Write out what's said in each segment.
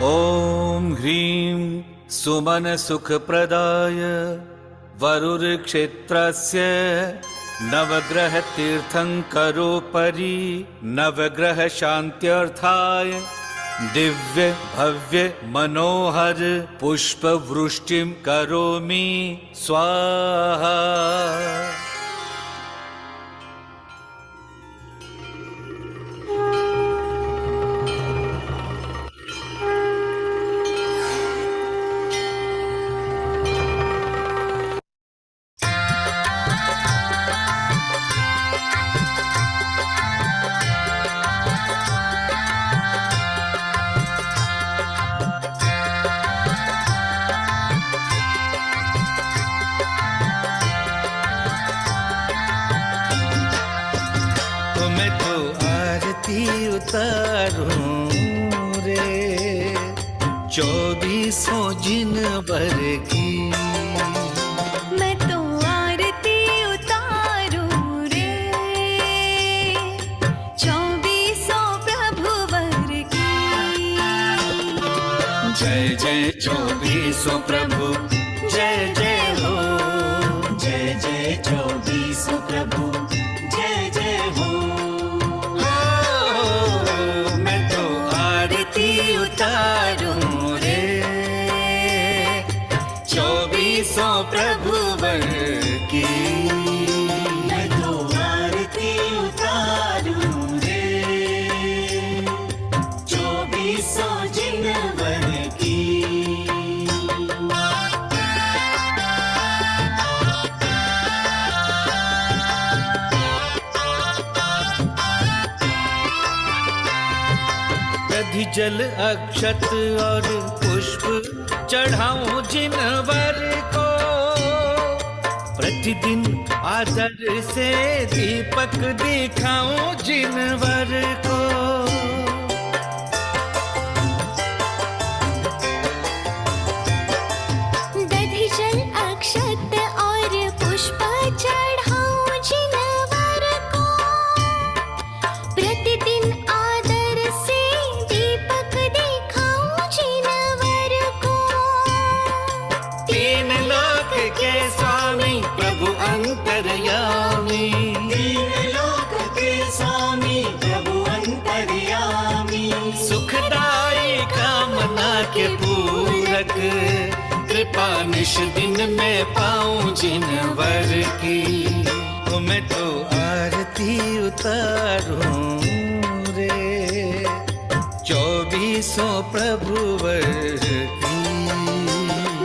ॐ ह्रीं सुमनसुखप्रदाय वरुर्क्षेत्रस्य नवग्रहतीर्थङ्करोपरि नवग्रहशान्त्यर्थाय दिव्य भव्य मनोहर पुष्पवृष्टिं करोमि स्वाहा। उतारूं रे 24 जिनवर की, मैं तो आरती उतारूं रे 24 प्रभुवर की। जय जय 24 प्रभु जय जय हो, जय जय 24 प्रभु जय जय हो। उतारूं रे 24 प्रभुवर की, मैं तो आरती उतारूं रे 24 जिनवर की। दधि जल अक्षत और पुष्प चढ़ाऊं जिनवर को, प्रतिदिन आदर से दीपक दिखाऊं जिनवर को। दधि जल अक्षत और पुष्प चढ़ाऊं जिनवर को, प्रतिदिन आदर से दीपक दिखाऊं जिनवर को। तीन लोक के स्वामी प्रभु अंतर्यामी, तीन लोक के स्वामी प्रभु अंतर्यामी, सुखदाई कामना के पूरक कृपा निश दिन में पाऊं जिनवर की। मैं तो आरती उतारूं रे 24 प्रभुवर की,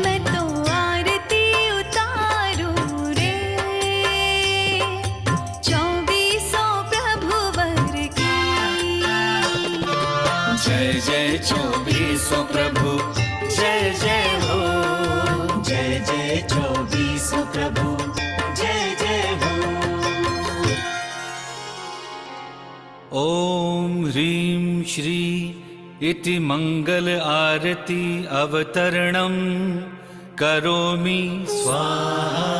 मैं तो आरती उतारूं रे 24 प्रभुवर की। जय जय 24 प्रभु जय जय हो, जय जय 24 प्रभु जय जय हो। ॐ ह्रीं श्री इति मंगल आरती अवतरणं करोमि स्वाहा।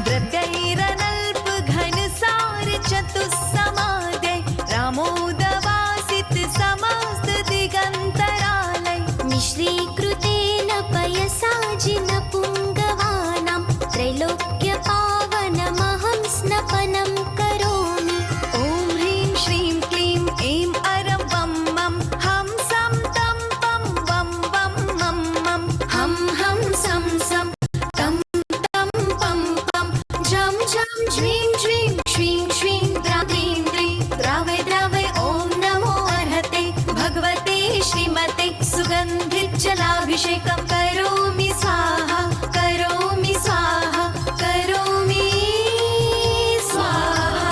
द्रव्यैरनल्प घनसार चतुस्समादे रामोदवासित समस्त दिगंतरालय, मिश्रीकृतेन पयसा जिन पुंगवानां त्रैलोक्य पावनमहं स्नपनं करोमि। ॐ ह्रीं श्रीं क्लीं ऐं अरं वं मं हं सं तं पं वं वं मं मं हं हं सं सं तं तं पं पं झं झं झ्रीं झ्रीं श्रीं श्रीं द्रावेन्द्री द्रावय द्रावय। ॐ नमो अर्हते भगवते श्रीमते सुगन्धिज्जलाभिषेकं करोमि स्वाहा, करोमि स्वाहा, करोमि स्वाहा।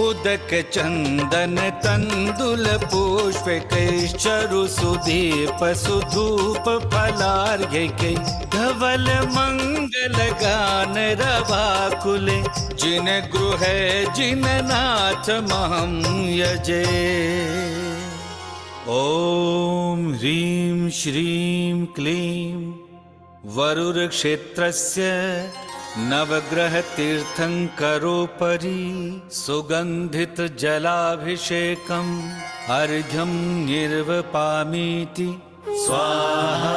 उदक चंदन तंदुल पुष्प कैश्चरु सुदीप सुधूप फलार्घ्य कै धवल मंगल गान रवाकुले, जिन गृह जिन नाथ महं यजे। ॐ ह्रीं श्रीं क्लीं वरुरक्षेत्रस्य नवग्रहतीर्थङ्करोपरि सुगन्धितजलाभिषेकम् अर्घ्यं निर्वपामीति स्वाहा।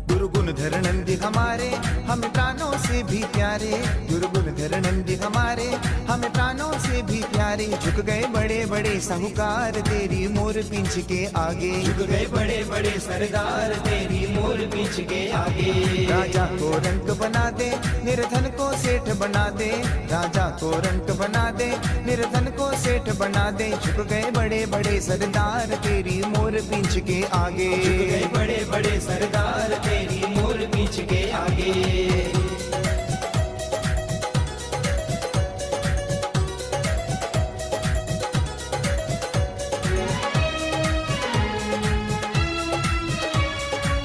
गुरु गुणधर नंदी हमारे हमें प्राणों से भी प्यारे, गुरु गुणधर नंदी हमारे हमें प्राणों से भी प्यारे। झुक गए बड़े बड़े साहूकार तेरी मोर पींछ के आगे, झुक गए बड़े बड़े सरदार तेरी मोर पीछ के आगे। राजा को रंक बना दे निर्धन को सेठ बना दे, राजा को रंक बना दे निर्धन को सेठ बना दे। झुक गए बड़े बड़े सरदार तेरी मोर पींछ के आगे, झुक गए बड़े बड़े सरदार तेरी मोर पीछ के आगे।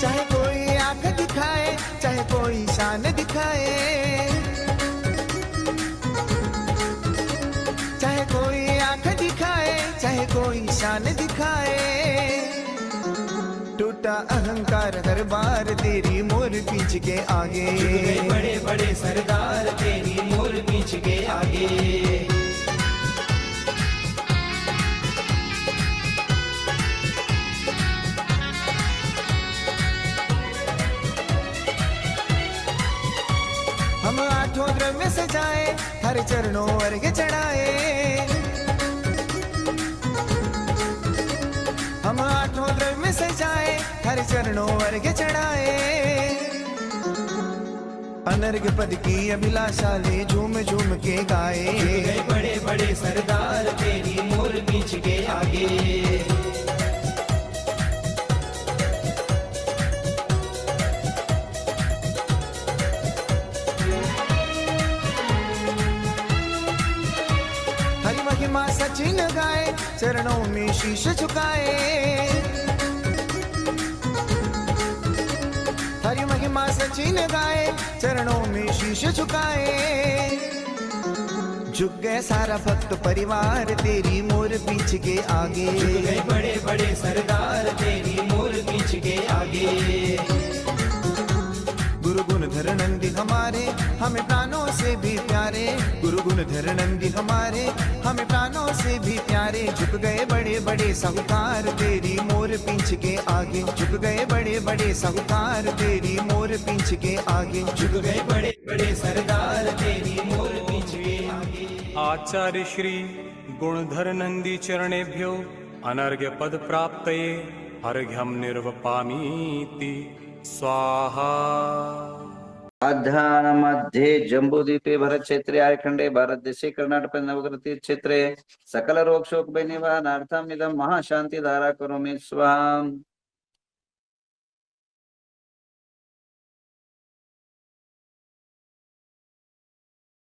चाहे कोई आंख दिखाए चाहे कोई शान दिखाए, चाहे कोई आंख दिखाए चाहे कोई शान दिखाए। टूटा अहंकार हर बार तेरी मोर पीछ के आगे, झुक गए बड़े बड़े सरदार तेरी मोर पीछ के आगे। हम आठों द्रव्य सजाए हर चरणों अर्घ चढ़ाए, हम आठों द्रव्य सजाए हर चरणों अर्घ चढ़ाए। अनर्घ पद की अभिलाषा ले झूम झूम के गाए, झुक गए बड़े बड़े सरदार तेरी मोर पीछ के आगे। हरि महिमा सचिन गाए चरणों में शीश झुकाए, हरि महिमा सचिन गाए चरणों में शीश झुकाए। झुक गए सारा भक्त परिवार तेरी मोर पीछ के आगे, झुक गए बड़े बड़े सरदार तेरी मोर पीछ के आगे। गुरु गुणधर नंदी हमारे हमें प्राणों से भी प्यारे, गुरु गुणधर नंदी हमारे हमें प्राणों से भी प्यारे। झुक गए बड़े बड़े साहूकार तेरी मोर पींछ के आगे, झुक गए बड़े बड़े साहूकार तेरी मोर पींछ के आगे। झुक गए बड़े बड़े सरदार तेरी मोर पीछ के आगे। आचार्य श्री गुणधर नंदी चरणेभ्यो अनर्घ्य पद प्राप्तये अर्घ्यं निर्वपामीति स्वाहा। आध्यान मध्ये जम्बूद्वीपे भरत क्षेत्रे आर्यखंडे भारत देशे कर्नाटक नवग्रह क्षेत्रे सकल रोग शोक निवारणार्थम इदं महाशांति धारा करोमि स्वाहा।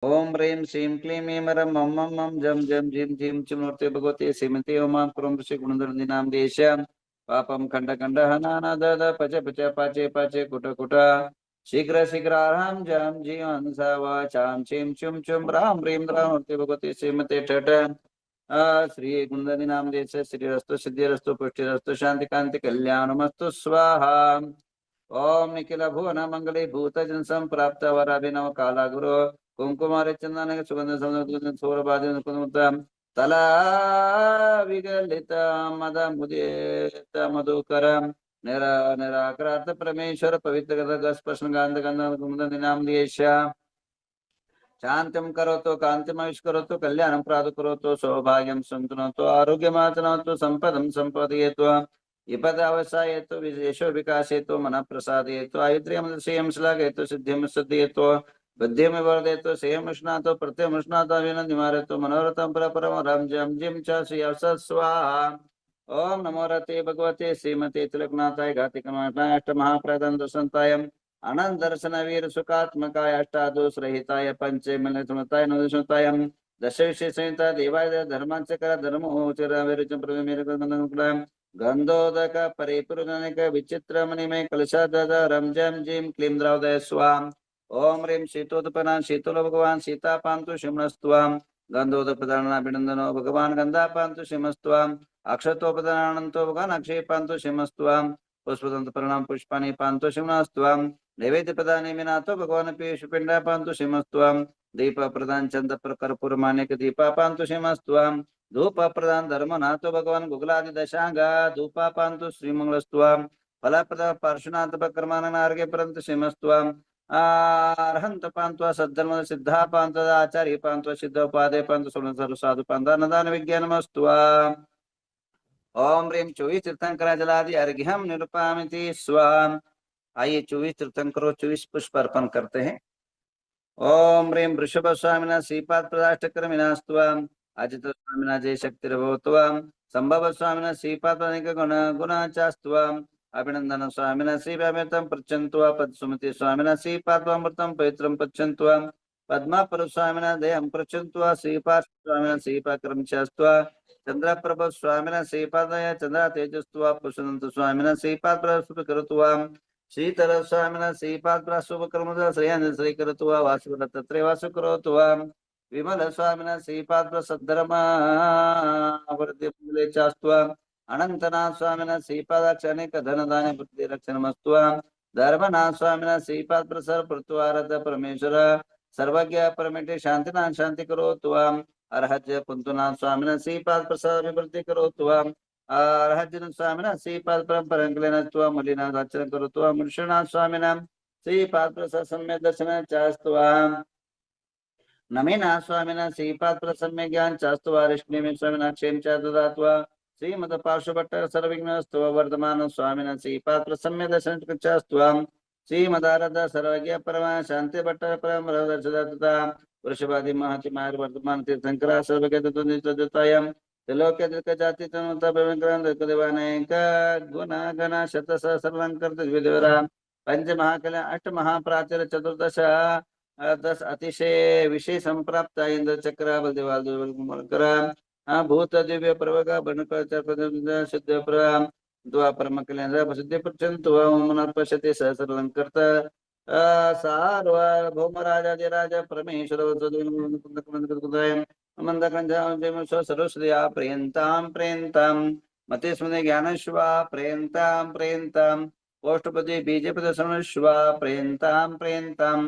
ओम ह्रीं श्रीं क्लीं ऐं रं मं मं मं जं जं झीं झीं च मूर्ते भगवते श्रीमते ओमां क्रों श्री गुणधरन्दी नाम देश पापं खंड खंड हनाना दद पच पच पाचे पाचे कुट कुट शीघ्र शीघ्र आराम जम जीवन सवाचाम चिम चुम चुम राम ह्रीं राम मूर्ते भगवते श्रीमते ठठ श्री गुणधरन्दी नाम देश श्री रस्तु सिद्धि रस्तु पुष्टि रस्तु शांति कांति कल्याणमस्तु स्वाहा। ओम निखिल भुवन मंगले भूत जन संप्राप्त वराभिनव काला गुरु कुंकुमारे चंदन सुगंध सौरभ सौरभादि तला विगलित मद मुदित मधुकर निराक्रांत परमेश्वर पवित्र स्पर्शन गांध गंध नाम देश शांतिम करोतु कांतिमविष करोतु कल्याणं प्रादु करोतु सौभाग्यं संतनोतु आरोग्यमाचनोतु संपदं संपदयेतु विपदावसायेतु विशेषो विकासेतु मनः प्रसादयेतु आयुर्यं श्रियं श्लाघयेतु सिद्धिं सिद्धयेतु बुद्धिं वर्धयेतु श्रियं उष्णातु प्रत्ययं उष्णातु विनं निवारयतु मनोरथं परपरं रं जं जिं च श्रियं स्वाहा। ओम नमो रते भगवते श्रीमते तिलकनाथाय घातिकमाष्टमहाप्रदं दुष्यन्ताय अनंत दर्शन वीर सुखात्मकाय अष्टादोषरहिताय पंचे मन समताय नवदशताय दश विशेष संहिता देवाय धर्मांचकर धर्मोचर विरुचम प्रमेय गंधोदक परिपूर्णनिक विचित्र मणिमय कलशाधरम जम जिम क्लीं द्रौदय स्वाम ओम ह्रीं शीतोत्पन्ना शीतल भगवान सीता पांतु शिमस्तवाम गंधोदपदानाभिनंदनो भगवान गंधा पांतु शिमस्तवाम अक्षतोपदानंतो भगवान अक्षय पांतु शिमस्तवाम पुष्पदंत प्रणाम पुष्पाणि पांतु शिमस्तवाम नैवेद्य प्रदान मिनातो भगवान पीयूष पिंडा पांतु शिमस्तवाम दीप प्रदान चंद कर्पूर मानिक दीपा पांतु शिमस्तवाम धूप प्रदान धर्म नातो भगवान गुगलादि दशांगा धूपा पांतु श्रीमंगलस्तवाम फला प्रदान पार्श्वनाथ कर्मान आर्गे परंत शिमस्तवाम अरहंत पांत्वा सद्धर्म सिद्धा पांत आचार्य पांत्वा सिद्ध उपादय पांत सर्व साधु पांता नदान विज्ञानमस्तुवा ओम ह्रीं 24 तीर्थंकर जलादि अर्घ्यम निरूपामिति स्वाम। आइए 24 तीर्थंकरों 24 पुष्प अर्पण करते हैं। ओम ह्रीं वृषभ स्वामिना श्रीपाद प्रदाष्टक्रमिनास्तुवाम अजित स्वामिना जय शक्तिर्भवत्वाम संभव स्वामिना श्रीपाद गुण गुणाचास्तुवाम अभिनंदन स्वामिना श्रीव्यामृतं पृच्छन्त्वा पद्सुमति स्वामिना श्रीपादमृतं पवित्रं पृच्छन्त्वा पद्मापर स्वामिना दयं पृच्छन्त्वा श्रीपाद स्वामिना श्रीपाक्रम चास्त्वा चंद्रप्रभ स्वामिना श्रीपादय चंद्र तेजस्त्वा पुष्पदंत स्वामिना श्रीपाद प्रसुभ करत्वा श्रीतर स्वामिना श्रीपाद प्रसुभ कर्मद श्रेयन श्री करत्वा वासुदत्तत्रे वासु करत्वा विमल स्वामिना श्रीपाद प्रसद्धर्मा वर्धि मंगले चास्त्वा अनंतनाथ स्वामिना श्रीपादाक्ष अनेक धनदाने बुद्धि रक्षणमस्तुवा धर्मनाथ स्वामिना श्रीपाद प्रसर पृथ्वारथ परमेश्वर सर्वज्ञ परमेटे शांतिनाथ शांति करोत्वा अर्हज्य पुंतुनाथ स्वामिना श्रीपाद प्रसर विवृद्धि करोत्वा अर्हज्य स्वामिना श्रीपाद परंपरंकलेनत्वा मलिनाथ आचरण करोत्वा मनुष्यनाथ स्वामिना श्रीपाद प्रसर सम्यक दर्शन चास्तुवा नमेना स्वामिना श्रीपाद प्रसम्य ज्ञान चास्तुवा ऋष्णि स्वामिना क्षेम च ददात्वा श्रीमद पार्श्वभट्ट सर्वविघ्नस्तव वर्धमान स्वामिना श्रीपाद प्रसम्य दर्शन चास्तुवाम श्रीमदारद सर्वज्ञ परमा शांति भट्ट परम दर्शदत्ता वृषभादि महति मार वर्धमान तीर्थंकरा सर्वज्ञ तत्वनित्यतायम त्रिलोक्य दिक्क जाति तनुता भवंकरं दिक्कदेवानेक गुण गण शत सहस्रलंकर द्विदेवरा पंच महाकल्या अष्ट महाप्राचर चतुर्दश 10 अतिशय विशेष संप्राप्त इंद्र चक्र बलदेवाल भूत दिव्य प्रवगा बनकर सिद्ध प्रम द्वापर कल्याण प्रसिद्ध प्रचंतु मनर्पश्यते सहस्रलंकृत सार्वभौम राजाधिराज परमेश्वर सर्वश्रिया प्रियंतां प्रियंतां मते स्मृति ज्ञानश्वा प्रियंतां प्रियंतां पोष्टपति बीजपद श्रवणश्वा प्रियंतां प्रियंतां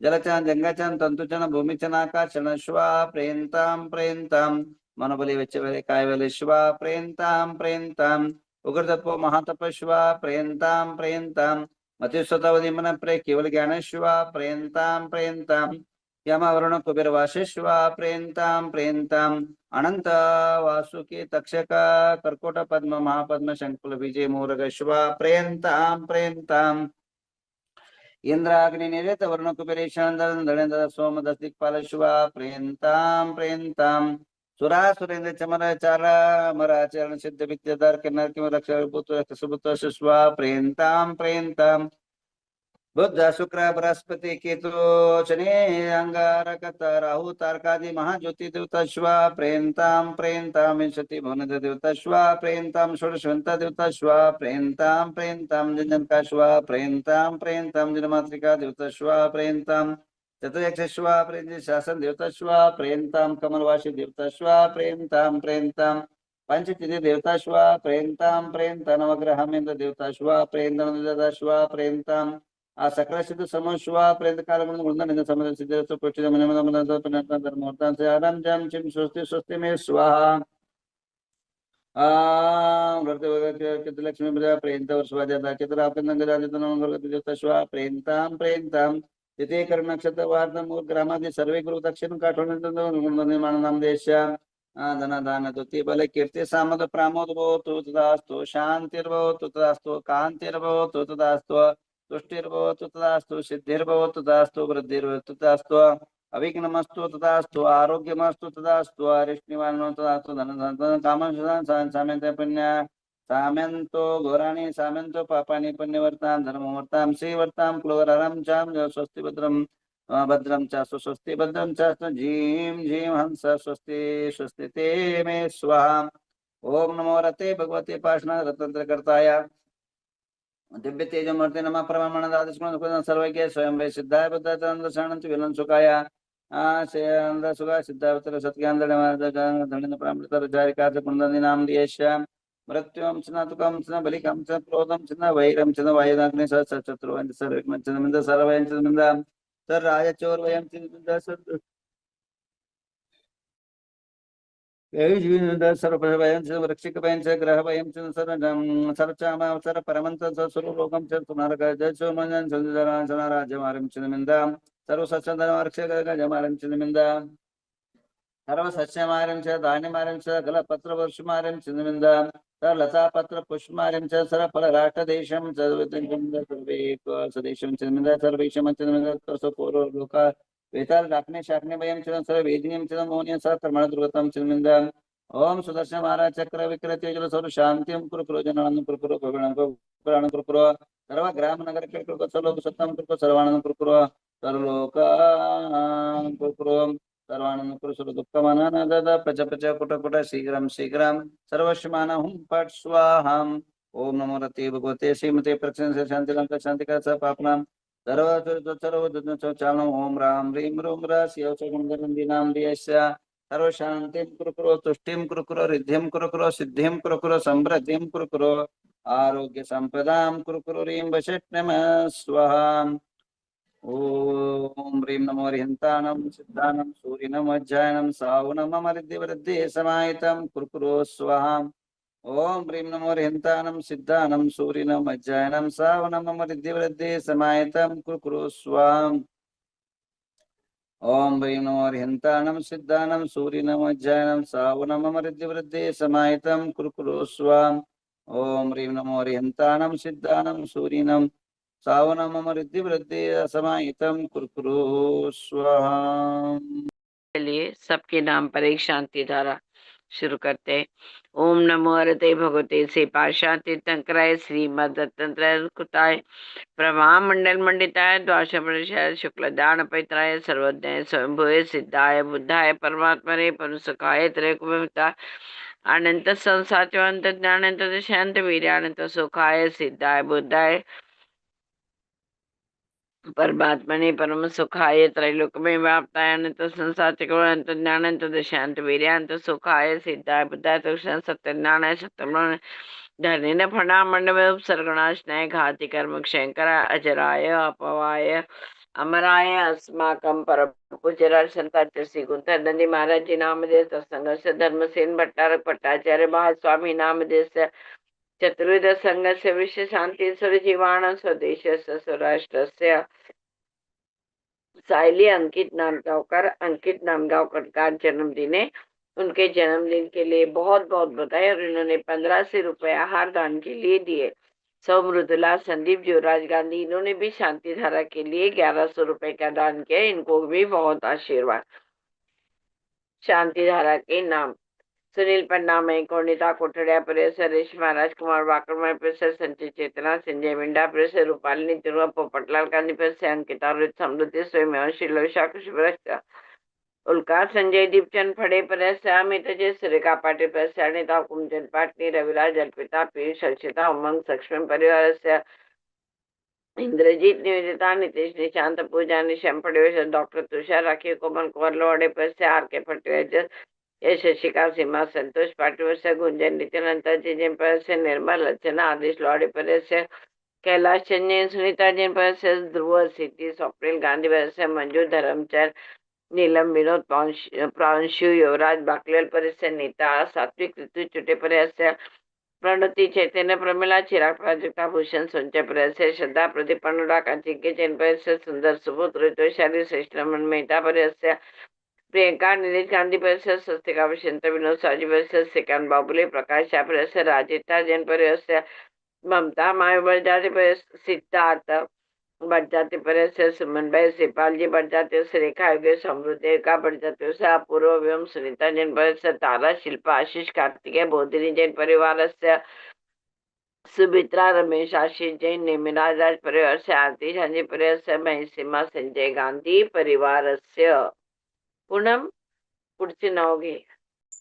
जलचन जंगचन तंतुचन भूमिचन आकाशचन श्वा प्रियंतां प्रियंतां मनोबली वेच्चवेले कायवेले शिवा प्रेयंतां प्रेयंतां उग्रतत्व महातप शिवा प्रेयंतां प्रेयंतां मतिस्वतावधि मन प्रे केवल ज्ञान शिवा प्रेयंतां प्रेयंतां यमवरुण कुबेर वासे शिवा प्रेयंतां प्रेयंतां अनंत वासुकी तक्षक कर्कोट पद्म महापद्म शंकुल विजय मूरग शिवा प्रेयंतां प्रेयंतां इंद्राग्नि निरेत वरुण कुबेरेशान दलेन्द्र सोम दस्तिकपाल शिवा प्रेयंतां प्रेयंतां सुरा सुरेंद्र चमर चारा मराचरण सिद्ध विद्याधर किन्नर किम रक्षक पुत्र सुपुत्र शिश्वा प्रेयंतां प्रेयंतां बुद्ध शुक्र बृहस्पति केतु शनि अंगारक राहु तारकादि महाज्योति देवता शिवा प्रेयंतां प्रेयंतां विंशति भुवन देवता शिवा प्रेयंतां षोडशवंत देवता शिवा प्रेयंतां प्रेयंतां जनका शिवा प्रेयंतां प्रेयंतां जनमातृका देवता शिवा प्रेयंतां चतुर्यक्षश्वा प्रेयंतां शासन देवता शिवा प्रेयंतां कमलवासी देवता शिवा प्रेयंतां प्रेयंतां पंचतिथि देवता शिवा प्रेयंतां प्रेयंतां नवग्रहमेन्द्र देवता शिवा प्रेयंतां देवता शिवा प्रेयंतां सकल सिद्ध समो शिवा प्रेयंत काल वृंदन समद सिद्ध पुष्टि मन धर्मोर्तां से आराम जम चिम स्वस्ति स्वस्ति में स्वाहा लक्ष्मी प्रजा प्रेयंता वर्षवाजाता चित्र शिवा प्रेयंतां प्रेयंतां तिथे कर्ण नक्षत्र वार्धमूर ग्रामादि सर्वे गुरु दक्षिण काठोण निर्माण नाम देश धन दान तुति बल कीर्ति सामद प्रामोद भवतु तदास्तु शांतिर्भवतु तदास्तु कांतिर्भवतु तदास्तु तुष्टिर्भवतु तदास्तु सिद्धिर्भवतु तदास्तु वृद्धिर्भवतु तदास्तु अविघ्नमस्तु तदास्तु आरोग्यमस्तु तदास्तु अरिष्ट निवारणो तदास्तु धन काम साम्यते पुण्य साम्यन्तो घोराणि साम्यन्तो पापानि पुण्यवर्तां धर्मवर्तां श्रीवर्तां क्लोवरारं चां स्वस्ति भद्रं च स्वस्ति भद्रं च जीं जीं हंस स्वस्ति स्वस्ति ते मे स्वाहा। ओम नमो रते भगवते पाषाण रतंत्रकर्ताय दिव्य तेजमूर्ति नमः परमानंद आदिस्मरण सर्वज्ञ स्वयं वे सिद्धाय बुद्धानंद शानंत विलन सुखाय आशयंद सुखा सिद्धावतर सत्यानंद धनिन प्रामृत जारिका कुंदनी नाम दियश्याम मृत्युम स्नातुकम स्न बलिकम च क्रोधम स्न वैरम च वायुदाग्नि स शत्रुवं सर्वज्ञ च मिंद सर्वयं च मिंद सर राज चोर वयं च मिंद सर सर्वभयं च वृक्षिकभयं च ग्रहभयं च सरचाम सर परमंत स्वरूपम च तुम्हारा जय सो मनन संजरा राज्यमारं च मिंद सर्व सच्चंदन गजमारं च मिंद सर्व सस्यमारं च धान्यमारं च गलपत्रवर्षमारं च मिंद सर लता पत्र पुष्पमारं च सर फलराष्ट्रदेशं सर्वे सदेशं च मिंद सर्वेशं च मिंद तसो पूर्व लोका वेताल राखने शाखने भयं च सर्व वेदिनीं च मोनियं स कर्मण दुर्गतं च मिंद ओम सुदर्शन महाराज चक्र विक्रय तेजल सर्व शांतिं कुरु कुरु जननं कुरु कुरु पुराण कुरु कुरु सर्व ग्राम नगर के कुरु सर्व सत्तम कुरु सर्वानंद कुरु कुरु सर्वलोक कुरु कुरु सर्वानंद कुरु सर्व दुःखमानन दद पच पच कुट कुट शीघ्रं शीघ्रं सर्वस्यमान हुं फट् स्वाहाम् ओम नमो रते भगवते श्रीमते प्रसन्न शांतिलंक शांतिका स पापनां सर्व चालम ओम राम ह्रीं रूम र शिव च गुणधरन्दी नाम दियस्य सर्व शांतिं कुरु कुरु तुष्टिं कुरु कुरु रिद्धिं कुरु कुरु सिद्धिं कुरु कुरु समृद्धिं कुरु कुरु आरोग्य संपदां कुरु कुरु ह्रीं वषट् नमः स्वाहा। ओम ह्रीं नमो हरिहन्तानं सिद्धानं सूर्यनं वज्रायनं सावनं मम रिद्धिवृद्धि समाहितं कुरु कुरु स्वाहा। ओम ह्रीं नमो हरिहन्तानं सिद्धानं सूर्यनं वज्रायनं सावनं मम रिद्धिवृद्धि समाहितं कुरु कुरु स्वाहा। ओम ह्रीं नमो हरिहन्तानं सिद्धानं सूर्यनं वज्रायनं सावनं मम रिद्धिवृद्धि समाहितं कुरु कुरु स्वाहा। ओम ह्रीं नमो हरिहन्तानं सिद्धानं सूर्यनं सावनं मम रिद्धिवृद्धि समाहितं कुरु कुरु स्वाहा। के लिए सबके नाम पर एक शांति धारा शुरू करते हैं। ओम नमो हरते भगवते से पाशा तीर्थंकराय श्रीमद दत्तात्रेय कृताय प्रभा मंडल मंडिताय द्वादश शुक्ल दान पैत्राय सर्वज्ञाय स्वयंभुवे सिद्धाय बुद्धाय परमात्मने परमसुखाय त्रैकुमिता अनंत संसात्वंत ज्ञानंत शांत वीर्यानंत सुखाय सिद्धाय बुद्धाय परमात्मने परम सुखाय त्रैलोक में व्याप्ताय अनंत संसार अनंत ज्ञानंत दशांत वीर्यांत सुखाय सिद्धाय बुद्धाय तुषार सत्य ज्ञानाय सत्यम धरणेन फणा मंडव उपसर्गणाशनाय घाति कर्म क्षयंकर अजराय अपवाय अमराय अस्माकं परम पूज्य संताचार्य श्री गुंतर नंदी महाराज जी नाम दे सत्संग से धर्मसेन भट्टारक भट्टाचार्य महास्वामी नाम दे चतुर्विध संघस्य विश्व शांति स्वजीवाण स्वदेश स्वराष्ट्र सायली अंकित नामगांवकर का जन्मदिन है। उनके जन्मदिन के लिए बहुत बहुत बधाई। और इन्होंने 15 से रुपए आहार दान के लिए दिए। सौ मृदुला संदीप युवराज गांधी इन्होंने भी शांति धारा के लिए 1100 रुपए का दान किया। इनको भी बहुत आशीर्वाद। शांति धारा के नाम सुनील पन्ना में कोणिता कोठड़िया प्रेस रेशमा राजकुमार वाकरमय press Sanjay Chetna Sanjay Minda press Rupalini Tirua Popatlal Gandhi press Ankita Samriddhi स्वयं शिलोषा खुशब्रष्ट उल्का संजय दीपचंद फड़े प्रेस अमित जय सुरेखा पाटिल प्रेस अनिता कुमचंद पाटनी रविराज अर्पिता पीयूष अर्चिता उमंग सक्षम परिवार से Indrajeet Nivedita Nitesh Nishant Pooja Nisham Phade doctor Tushar Rakhi Komal Kunwar Lohade press R K फटेज शशिका सीमा संतोष पाटिल से गुंजन नित्यानंद जिन पर से निर्मल अर्चना आदेश लौड़ी पर से कैलाश चंजन सुनीता जिन पर से ध्रुव सिद्धि स्वप्निल गांधी पर से मंजू धर्मचर नीलम विनोद प्रांशु युवराज बाकलेल पर से नीता सात्विक ऋतु चुटे पर से प्रणति चैतन्य प्रमिला चिराग प्राजक्ता भूषण संचय पर से श्रद्धा प्रदीप अनुराग अंचिके जिन पर से सुंदर सुबोध ऋतुशाली श्रेष्ठ रमन मेहता पर से प्रियंका नीलेश गांधी परिषद स्वस्तिका वसंत विनोद साजी परिषद सिकान बाबुले प्रकाश शाह परिषद राजेता जैन परिषद ममता मायू बरजाती परिषद सिद्धार्थ बरजाती परिषद सुमन भाई सिपाल जी बरजाती रेखा योगेश समृद्धि का बरजाती से अपूर्व एवं सुनीता जैन परिषद तारा शिल्पा आशीष कार्तिकेय बोधिनी जैन परिवार से सुमित्रा रमेश आशीष जैन नेमिराज राज परिवार से आरती झांझी परिवार से महिसीमा संजय गांधी परिवार से पूनम पुढचे नाव घे.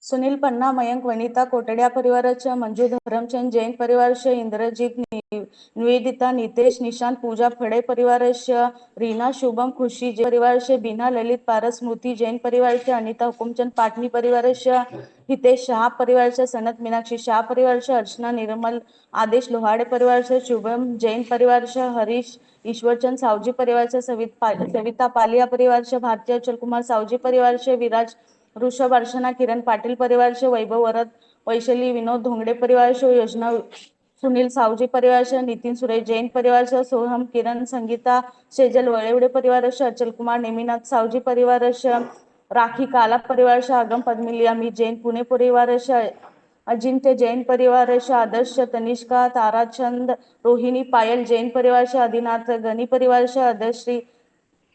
सुनील पन्ना मयंक वनिता कोटड्या परिवाराच्या मंजू धरमचंद जैन परिवारस्य इंद्रजीत निवेदिता नितेश निशांत पूजा फडे परिवारस्य रीना शुभम खुशी जैन परिवारस्य बीना ललित पारस स्मृती जैन परिवारस्य अनिता हुकुमचंद पाटनी परिवारस्य हितेश शाह परिवारस्य सनत मीनाक्षी शाह परिवारस्य अर्चना निर्मल आदेश लोहाडे परिवारस्य शुभम जैन परिवारस्य हरीश ईश्वरचंद सावजी परिवारस्य सविता पालिया परिवारस्य भारतीय अचल कुमार सावजी परिवारस्य विराज ऋषभ अर्चना किरण पाटील परिवारचे वैभव वरद वैशाली विनोद धोंगडे परिवारचे योजना सुनील सावजी परिवारचे नितीन सुरेश जैन परिवारचे सोहम किरण संगीता सेजल वळेवडे परिवारचे अचल कुमार नेमिनाथ सावजी परिवारचे राखी काला परिवारचे आगम पद्मिली अमित जैन पुणे परिवारचे अजिंक्य जैन परिवारचे आदर्श तनिष्का ताराचंद रोहिणी पायल जैन परिवारचे आदिनाथ गणी परिवारचे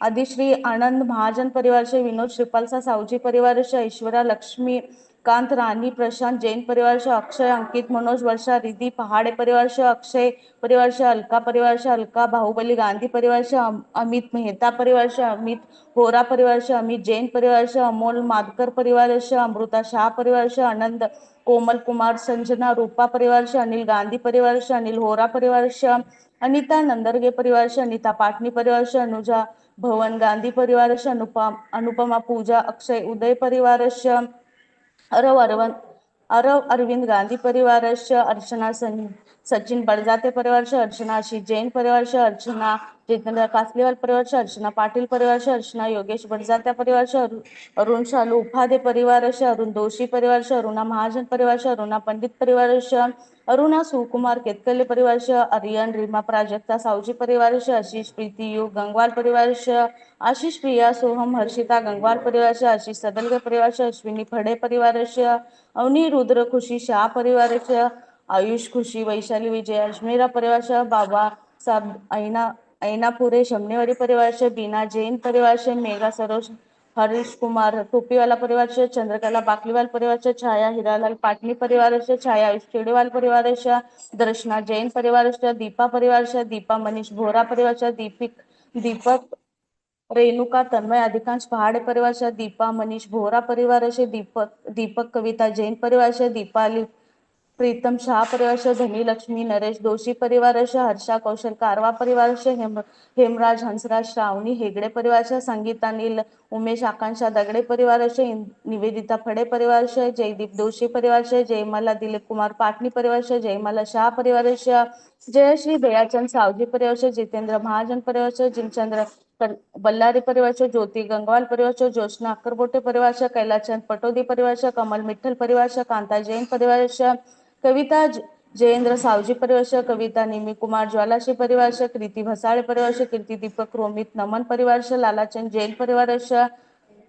आदिश्री आनंद महाजन परिवारचे विनोद श्रीपालसा सावजी परिवारचे ऐश्वर्या लक्ष्मी कांत राणी प्रशांत जैन परिवारचे अक्षय अंकित मनोज वर्षा रिधी पहाड़े परिवारचे अक्षय परिवारचे अलका परिवारचे अलका बाहुबली गांधी परिवारचे अमित मेहता परिवारचे अमित होरा परिवारचे अमित जैन परिवारचे अमोल मादकर परिवारचे अमृता शाह परिवारचे आनंद कोमल कुमार संजना रूपा परिवारचे अनिल गांधी परिवारचे अनिल होरा परिवारचे अनिता नंदरगे परिवारचे अनिता पाटनी परिवारचे अनुजा भवन गांधी परिवारस्य अनुपमा पूजा अक्षय उदय परिवारस्य अरव अरविंद गांधी परिवारस्य अर्चना सचिन बडजाते परिवारस्य अर्चना आशीष जैन परिवारस्य अर्चना जितेंद्र कासलीवाल परिवारस्य अर्चना पाटील परिवारस्य अर्चना योगेश बडजात्या परिवारस्य अरुण शालू उपाधे परिवारस्य अरुण दोषी परिवारस्य अरुणा महाजन परिवारस्य अरुणा पंडित परिवारस्य अरुणा सुकुमार केतकले परिवारस्य आर्यन रीमा प्राजक्ता सावजी परिवारस्य आशीष प्रीति युग गंगवाल परिवारस्य आशीष प्रिया सोहम हर्षिता गंगवाल परिवारस्य आशीष सदलगे परिवारस्य अश्विनी फडे परिवारस्य अवनी रुद्र खुशी शाह परिवारस्य आयुष खुशी वैशाली विजय अजमेरा परिवारस्य बाबा साब ऐनापुरे शमनेवारी परिवारस्य बीना जैन परिवारस्य मेघा सरोज हरीश कुमार टोपीवाला परिवारस्य चंद्रकला बाकलीवाल परिवारस्य छाया हिरालाल पाटनी परिवारस्य छाया खेडेवाल परिवारस्य दर्शना जैन परिवारस्य दीपा परिवारस्य दीपा मनीष भोरा परिवारस्य दीपक रेणुका तन्मय अधिकांश पहाड़े परिवारस्य दीपा मनीष भोरा परिवारस्य दीपक कविता जैन परिवारस्य दीपाली प्रीतम शाह परिवारस्य धनी लक्ष्मी नरेश दोषी परिवारस्य हर्षा कौशल कारवा परिवारस्य हेमराज हंसराज श्रावणी हेगड़े परिवारस्य संगीता नील उमेश आकांक्षा दगड़े परिवारस्य निवेदिता फड़े परिवारस्य जयदीप दोषी परिवारस्य जयमाला दिलीप कुमार पाटनी परिवारस्य जयमाला शाह परिवारस्य जयश्री दयाचंद सावजी परिवारस्य जितेंद्र महाजन परिवारस्य जिमचंद्र बल्लारी परिवारस्य ज्योति गंगवाल परिवारस्य ज्योत्ना अक्करबोटे परिवारस्य कैलाचंद पटोदी परिवारस्य कमल मिठल परिवारस्य कांता जैन परिवारस्य कविता जयेंद्र सावजी परिवारस्य कविता निमी कुमार ज्वालाशी परिवारस्य कृति भसाळे परिवारस्य कीर्ति दीपक रोमित नमन परिवारस्य लालाचंद जैन परिवारस्य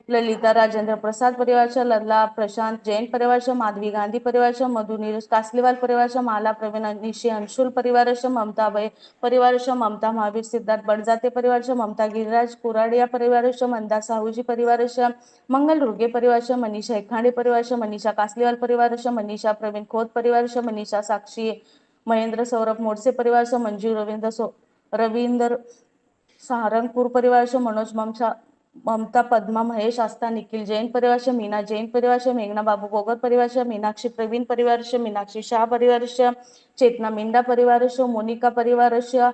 ललिता राजेंद्र प्रसाद परिवारस्य लल्ला प्रशांत जैन परिवारस्य माधवी गांधी परिवारस्य मधु नीरज कासलीवाल परिवारस्य माला प्रवीण निशी अंशुल परिवारस्य ममता अभय परिवारस्य ममता महावीर सिद्धार्थ बडजाते परिवारस्य ममता गिरिराज कुराडिया परिवारस्य मंदा साहूजी परिवारस्य मंगल रुगे परिवारस्य मनीषा एखांडे परिवारस्य मनीषा कासलीवाल परिवारस्य मनीषा प्रवीण खोत परिवारस्य मनीषा साक्षी महेंद्र सौरभ मोडसे परिवारस्य मंजू रवींद्र सारंगपूर परिवारस्य मनोज ममता पद्मा महेश आस्था निखिल जैन परिवारस्य मीना जैन परिवारस्य मेघना बाबू गोगर परिवारस्य मीनाक्षी प्रवीण परिवारस्य मीनाक्षी शाह परिवारस्य चेतना मिंडा परिवारस्य मोनिका परिवारस्य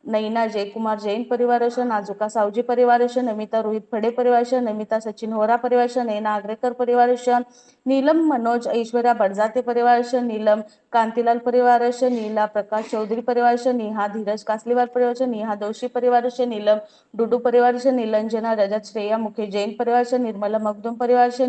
नैना जयकुमार जैन परिवारस्य नाजुका सावजी परिवारस्य नमिता रोहित फडे परिवारस्य नमिता सचिन होरा परिवारस्य नैना आग्रेकर परिवारस्य नीलम मनोज ऐश्वर्या बडजाते परिवारस्य नीलम कांतिलाल परिवारस्य नीला प्रकाश चौधरी परिवारस्य नेहा धीरज कासलीवाल परिवारस्य नेहा दोषी परिवारस्य नीलम डुडू परिवारस्य नीलंजना रजत श्रेया मुखे जैन परिवारस्य निर्मला मखदूम परिवारस्य